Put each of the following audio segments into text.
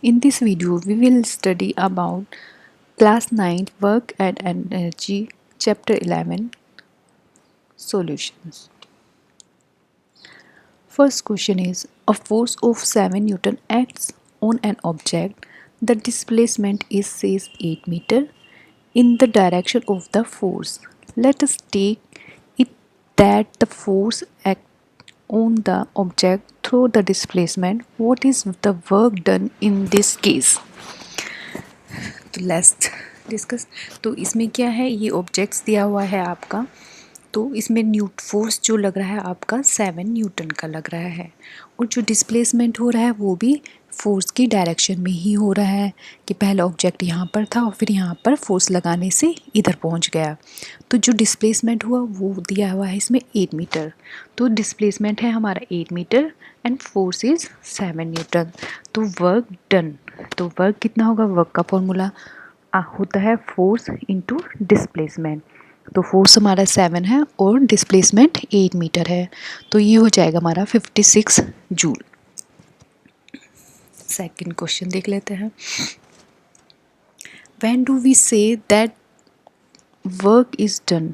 In this video, we will study about Class 9 Work and Energy, Chapter 11 Solutions. First question is a force of 7 Newton acts on an object. The displacement is says 8 meter in the direction of the force. Let us take it that the force acts on the object through the displacement. What is the work done in this case? तो let's discuss. तो इसमें क्या है, ये objects दिया हुआ है आपका। तो इसमें फोर्स जो लग रहा है आपका 7 न्यूटन का लग रहा है, और जो डिस्प्लेसमेंट हो रहा है वो भी फोर्स की डायरेक्शन में ही हो रहा है कि पहला ऑब्जेक्ट यहाँ पर था और फिर यहाँ पर फोर्स लगाने से इधर पहुँच गया। तो जो डिस्प्लेसमेंट हुआ वो दिया हुआ है इसमें 8 मीटर। तो डिस्प्लेसमेंट है हमारा 8 metre and force is 7 newton. तो वर्क डन, तो वर्क कितना होगा, वर्क का फॉर्मूला होता है फोर्स इंटू डिस्प्लेसमेंट। तो फोर्स हमारा 7 है और डिस्प्लेसमेंट 8 मीटर है, तो ये हो जाएगा हमारा 56 जूल। सेकंड क्वेश्चन देख लेते हैं। When do we say that work is done,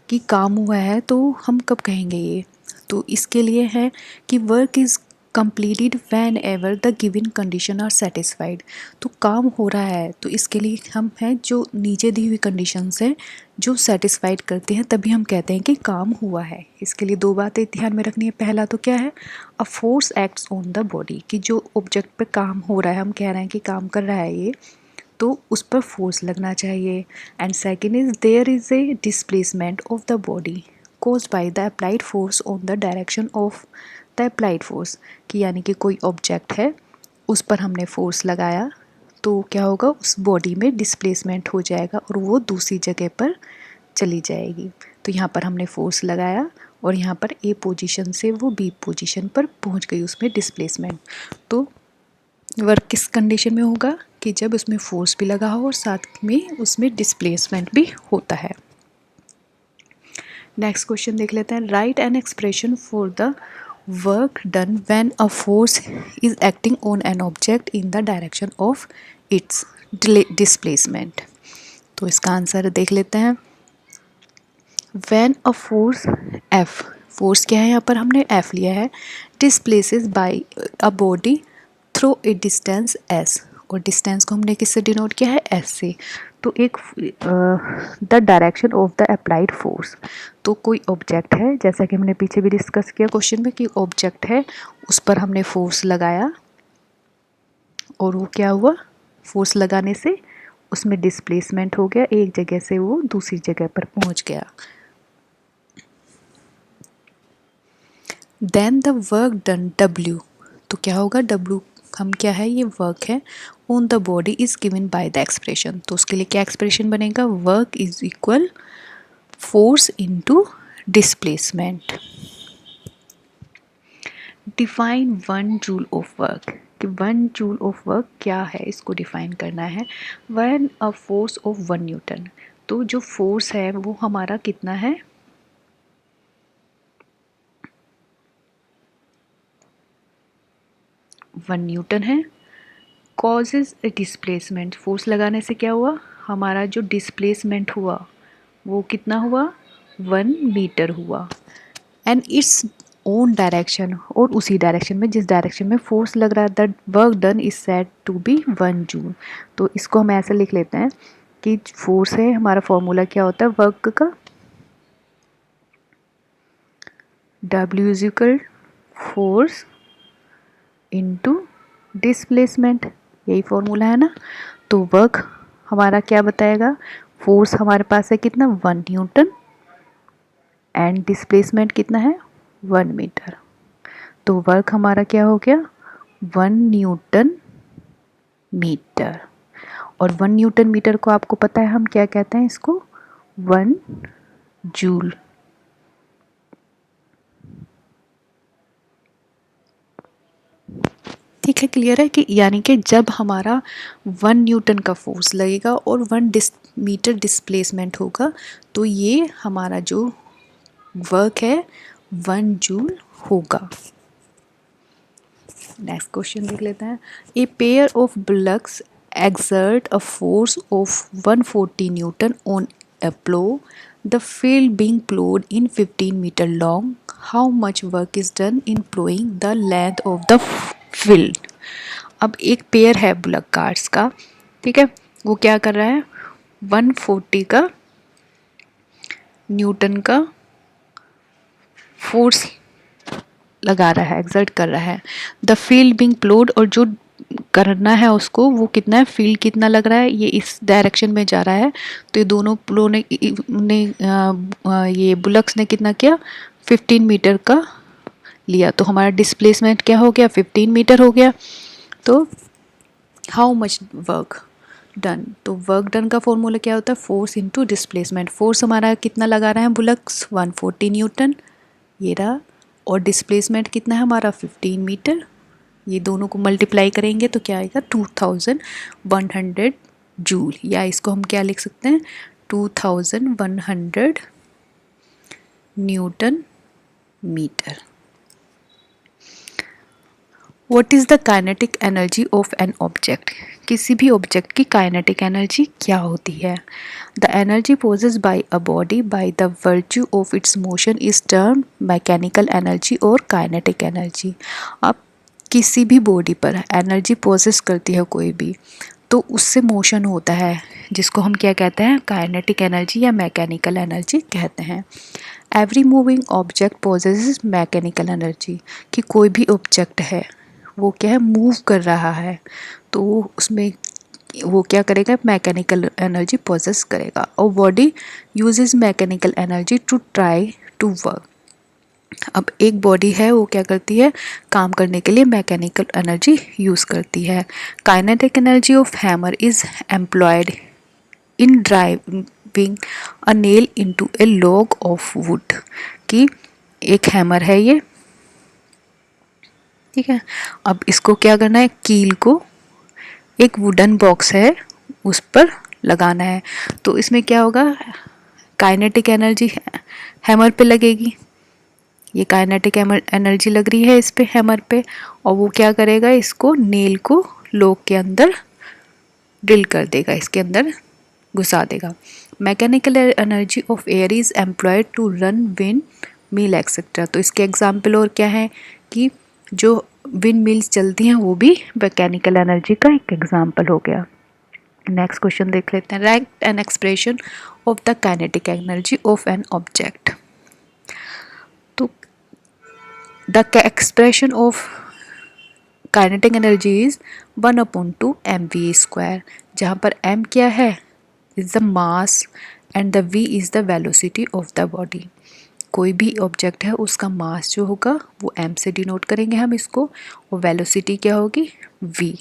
कि काम हुआ है, तो हम कब कहेंगे ये? तो इसके लिए है कि work is completed whenever the given condition are satisfied. तो काम हो रहा है तो इसके लिए हम हैं जो नीचे दी हुई कंडीशंस हैं जो सेटिस्फाइड करते हैं, तभी हम कहते हैं कि काम हुआ है। इसके लिए दो बातें ध्यान में रखनी है। पहला तो क्या है, a force acts on the body, कि जो ऑब्जेक्ट पे काम हो रहा है, हम कह रहे हैं कि काम कर रहा है ये, तो उस पर फोर्स लगना चाहिए। And second is there is a displacement of the body caused by the applied force on the direction of the applied force, कि यानी कि कोई ऑब्जेक्ट है उस पर हमने फोर्स लगाया तो क्या होगा, उस बॉडी में डिस्प्लेसमेंट हो जाएगा और वो दूसरी जगह पर चली जाएगी। तो यहाँ पर हमने फोर्स लगाया और यहाँ पर ए पोजीशन से वो बी पोजीशन पर पहुँच गई उसमें डिस्प्लेसमेंट। तो वर्क किस कंडीशन में होगा कि जब उसमें फोर्स भी लगा हो और साथ में उसमें डिस्प्लेसमेंट भी होता है। नेक्स्ट क्वेश्चन देख लेते हैं। Write an expression for the work done when a force is acting on an object in the direction of its displacement. तो इसका आंसर देख लेते हैं। When a force F, force क्या है यहाँ पर हमने एफ लिया है, displaces by a body through a distance S, और डिस्टेंस को हमने किससे डिनोट किया है, एस से। तो एक the direction of the applied force, तो कोई ऑब्जेक्ट है, जैसा कि हमने पीछे भी डिस्कस किया क्वेश्चन में कि ऑब्जेक्ट है उस पर हमने फोर्स लगाया और वो क्या हुआ, फोर्स लगाने से उसमें डिस्प्लेसमेंट हो गया, एक जगह से वो दूसरी जगह पर पहुंच गया। Then the work done W, तो क्या होगा, डब्ल्यू हम क्या है, ये वर्क है on the body is given by the expression. तो उसके लिए क्या एक्सप्रेशन बनेगा, work is equal force into displacement. Define 1 joule of work, कि 1 जूल ऑफ वर्क क्या है, इसको डिफाइन करना है। When a force of 1 Newton, तो जो फोर्स है वो हमारा कितना है, 1 न्यूटन है। कॉजेज ए डिस्प्लेसमेंट, फोर्स लगाने से क्या हुआ, हमारा जो डिस्प्लेसमेंट हुआ वो कितना हुआ, 1 मीटर हुआ। एंड इट्स ओन डायरेक्शन, और उसी डायरेक्शन में जिस डायरेक्शन में फोर्स लग रहा है, that work done is said to be 1 joule. तो इसको हम ऐसे लिख लेते हैं कि फोर्स है, हमारा फॉर्मूला क्या होता है वर्क का, W is equal force into displacement, यही फॉर्मूला है ना। तो वर्क हमारा क्या बताएगा, फोर्स हमारे पास है कितना, 1 न्यूटन, एंड डिस्प्लेसमेंट कितना है, 1 मीटर। तो वर्क हमारा क्या हो गया, 1 न्यूटन मीटर। और 1 न्यूटन मीटर को आपको पता है हम क्या कहते हैं, इसको 1 जूल। ठीक है, क्लियर है कि यानी कि जब हमारा 1 न्यूटन का फोर्स लगेगा और 1 मीटर डिस्प्लेसमेंट होगा, तो ये हमारा जो वर्क है 1 जूल होगा। नेक्स्ट क्वेश्चन देख लेते हैं। A pair of bullocks exert a force of 140 Newton on a plow, the field being plowed in 15 meter long. How much work is done in plowing the length of the field? अब एक pair है bullock cars का, ठीक है, वो क्या कर रहा है, 140 का न्यूटन का फोर्स लगा रहा है, एक्सर्ट कर रहा है। द फील्ड बिंग प्लोड, और जो करना है उसको वो कितना है, फील्ड कितना लग रहा है, ये इस डायरेक्शन में जा रहा है, तो ये दोनों प्लो ने ये बुलक्स ने कितना किया, 15 मीटर का लिया, तो हमारा डिस्प्लेसमेंट क्या हो गया, 15 मीटर हो गया। तो हाउ मच वर्क डन, तो वर्क डन का फॉर्मूला क्या होता है, फोर्स इनटू डिस्प्लेसमेंट। फोर्स हमारा कितना लगा रहा है बुलक्स, 140 न्यूटन, ये रहा, और डिस्प्लेसमेंट कितना है हमारा 15 मीटर, ये दोनों को मल्टीप्लाई करेंगे तो क्या आएगा 2100 जूल, या इसको हम क्या लिख सकते हैं 2100 newton metre. What is the kinetic energy of an object, किसी भी ऑब्जेक्ट की काइनेटिक एनर्जी क्या होती है। The energy possessed by a body by the virtue of its motion is termed mechanical energy और काइनेटिक एनर्जी। अब किसी भी बॉडी पर एनर्जी पोजेस करती है कोई भी, तो उससे मोशन होता है, जिसको हम क्या कहते हैं, काइनेटिक एनर्जी या मैकेनिकल एनर्जी कहते हैं। Every moving object possesses mechanical energy, कि कोई भी ऑब्जेक्ट है वो क्या है, मूव कर रहा है, तो उसमें वो क्या करेगा, मैकेनिकल एनर्जी पोजेस करेगा। और body uses mechanical energy to try to work. अब एक बॉडी है वो क्या करती है, काम करने के लिए मैकेनिकल एनर्जी यूज़ करती है। Kinetic energy of hammer is employed in driving a nail into A log of would, कि एक हैमर है ये, ठीक है, अब इसको क्या करना है, कील को एक वुडन बॉक्स है उस पर लगाना है, तो इसमें क्या होगा, काइनेटिक एनर्जी हैमर पे लगेगी, ये काइनेटिक एनर्जी लग रही है इस पे, हैमर पे, और वो क्या करेगा, इसको नेल को लॉक के अंदर ड्रिल कर देगा, इसके अंदर घुसा देगा। Mechanical energy of air is employed to run windmill etcetera, तो इसके एग्जाम्पल और क्या है कि जो विंड मिल्स चलती हैं वो भी मैकेनिकल एनर्जी का एक एग्जाम्पल हो गया। नेक्स्ट क्वेश्चन देख लेते हैं। Write an expression of the kinetic energy of an object, तो the expression of kinetic energy is 1/2 mv², जहाँ पर m क्या है, is the mass and the v is the velocity of the body. कोई भी ऑब्जेक्ट है उसका मास जो होगा वो m से डिनोट करेंगे हम इसको, और वेलोसिटी क्या होगी, v।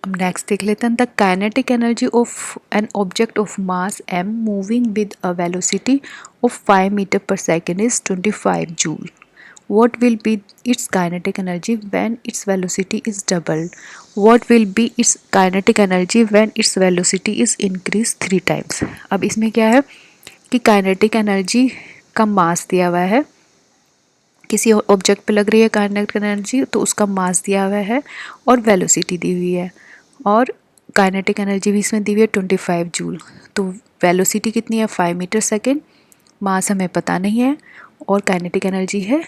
अब नेक्स्ट देख लेते हैं। The kinetic energy of an object of mass m moving with a velocity of 5 metre per second is 25 joule. What will be its kinetic energy when its velocity is doubled? What will be its kinetic energy when its velocity is increased 3 times? अब इसमें क्या है कि kinetic energy का मास दिया हुआ है, किसी ऑब्जेक्ट पे लग रही है काइनेटिक एनर्जी, तो उसका मास दिया हुआ है और वेलोसिटी दी हुई है, और काइनेटिक एनर्जी भी इसमें दी हुई है 25 जूल। तो वेलोसिटी कितनी है 5 मीटर सेकेंड, मास हमें पता नहीं है, और काइनेटिक एनर्जी है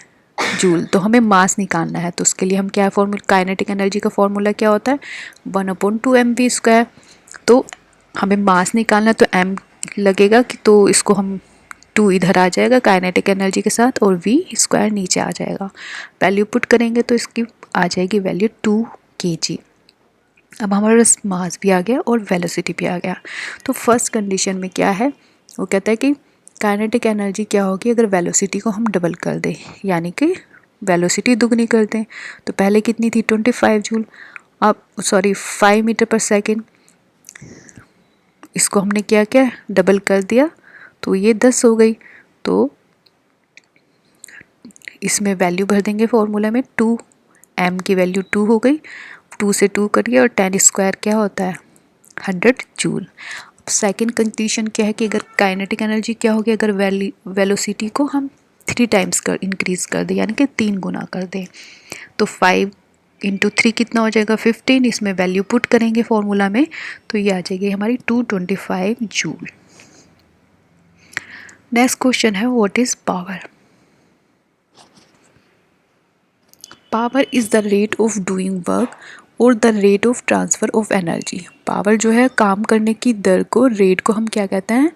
जूल, तो हमें मास निकालना है। तो उसके लिए हम क्या फॉर्मूला, काइनेटिक एनर्जी का फॉर्मूला क्या होता है 1/2 mv²। तो हमें मास निकालना है तो m लगेगा कि, तो इसको हम 2 इधर आ जाएगा काइनेटिक एनर्जी के साथ, और v² नीचे आ जाएगा। वैल्यू पुट करेंगे तो इसकी आ जाएगी वैल्यू 2 kg। अब हमारे पास मास भी आ गया और वेलोसिटी भी आ गया। तो फर्स्ट कंडीशन में क्या है, वो कहता है कि काइनेटिक एनर्जी क्या होगी अगर वेलोसिटी को हम डबल कर दें, यानी कि वेलोसिटी दुगनी कर दें। तो पहले कितनी थी 25 जूल, अब 5 मीटर पर सेकेंड, इसको हमने क्या किया डबल कर दिया, तो ये 10 हो गई। तो इसमें वैल्यू भर देंगे फॉर्मूला में, 2 m की वैल्यू 2 हो गई, 2 से 2 करिए, और 10² क्या होता है 100 जूल। सेकेंड कंडीशन क्या है कि अगर काइनेटिक एनर्जी क्या होगी अगर वेलोसिटी को हम 3 टाइम्स कर इंक्रीज़ कर दें, यानी कि 3 गुना कर दें। तो 5 इंटू 3 कितना हो जाएगा 15, इसमें वैल्यू पुट करेंगे फॉर्मूला में तो ये आ जाएगी हमारी 225 जूल। नेक्स्ट क्वेश्चन है what is power. Power is the rate of doing work और the rate of transfer of energy. Power जो है काम करने की दर को, रेट को हम क्या कहते हैं,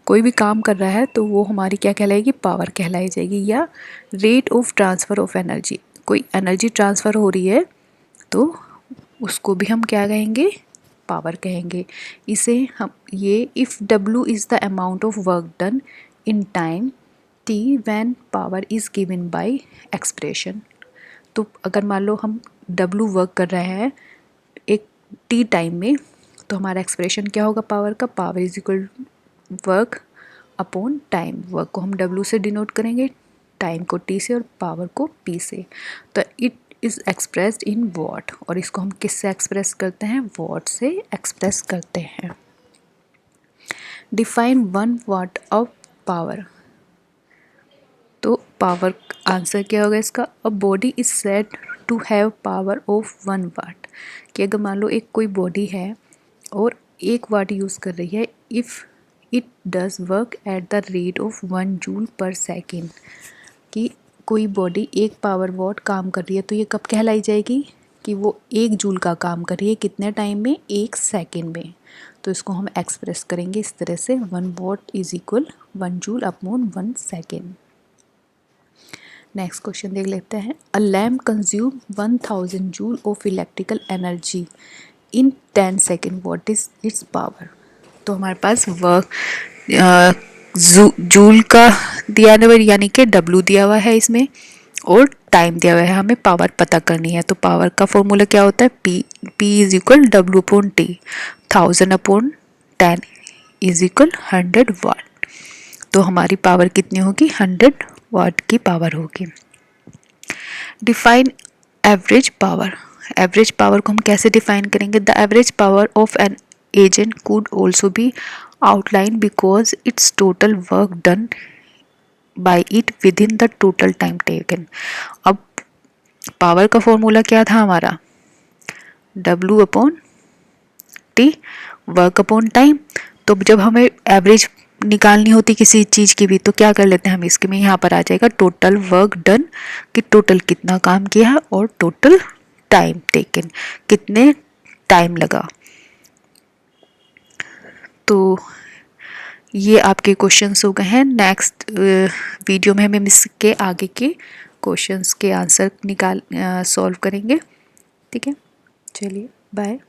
कोई भी काम कर रहा है तो वो हमारी क्या कहलाएगी, पावर कहलाई जाएगी। या rate of transfer of energy, कोई एनर्जी ट्रांसफ़र हो रही है तो उसको भी हम क्या कहेंगे, पावर कहेंगे। इसे हम ये if W is the amount of work done in time T when power is given by expression. तो अगर मान लो हम W वर्क कर रहे हैं एक T टाइम में, तो हमारा एक्सप्रेशन क्या होगा पावर का, power is equal work upon time. Work को हम W से डिनोट करेंगे, टाइम को T से और पावर को P से। तो it is expressed in what, और इसको हम किससे एक्सप्रेस करते हैं, वॉट से एक्सप्रेस करते हैं। Define 1 watt of power. तो पावर आंसर क्या होगा इसका, a body is said to have power of 1 watt. कि अगर मान लो एक कोई बॉडी है और 1 वाट यूज़ कर रही है, if it does work at the rate of 1 joule पर सेकेंड। कि कोई बॉडी 1 पावर वॉट काम कर रही है तो ये कब कहलाई जाएगी, कि वो 1 जूल का काम कर रही है कितने टाइम में, 1 सेकेंड में। तो इसको हम एक्सप्रेस करेंगे इस तरह से, 1 what is equal 1 joule upon 1 second. Next question देख लेते हैं। अ lamp consume 1000 joule of electrical energy in 10 second, what is it's power. तो हमारे पास वर्क जूल का दिया हुआ यानी कि W दिया हुआ है इसमें, और टाइम दिया हुआ है, हमें पावर पता करनी है। तो पावर का फॉर्मूला क्या होता है, P is equal W upon T, 1000 upon 10 is equal 100 वाट। तो हमारी पावर कितनी होगी, 100 वाट की पावर होगी। Define average power. Average power को हम कैसे डिफाइन करेंगे, the average power of an agent could also be outline because it's total work done by it with in the total time taken. अब power का formula क्या था हमारा, W upon T, work upon time. तो जब हमें average निकालनी होती किसी चीज़ की भी तो क्या कर लेते हैं हम, इसके में यहाँ पर आ जाएगा टोटल वर्क डन, कि टोटल कितना काम किया है और टोटल टाइम टेकन, कितने टाइम लगा। तो ये आपके क्वेश्चंस हो गए हैं। नेक्स्ट वीडियो में हम इसके आगे के क्वेश्चंस के आंसर सॉल्व करेंगे। ठीक है, चलिए बाय।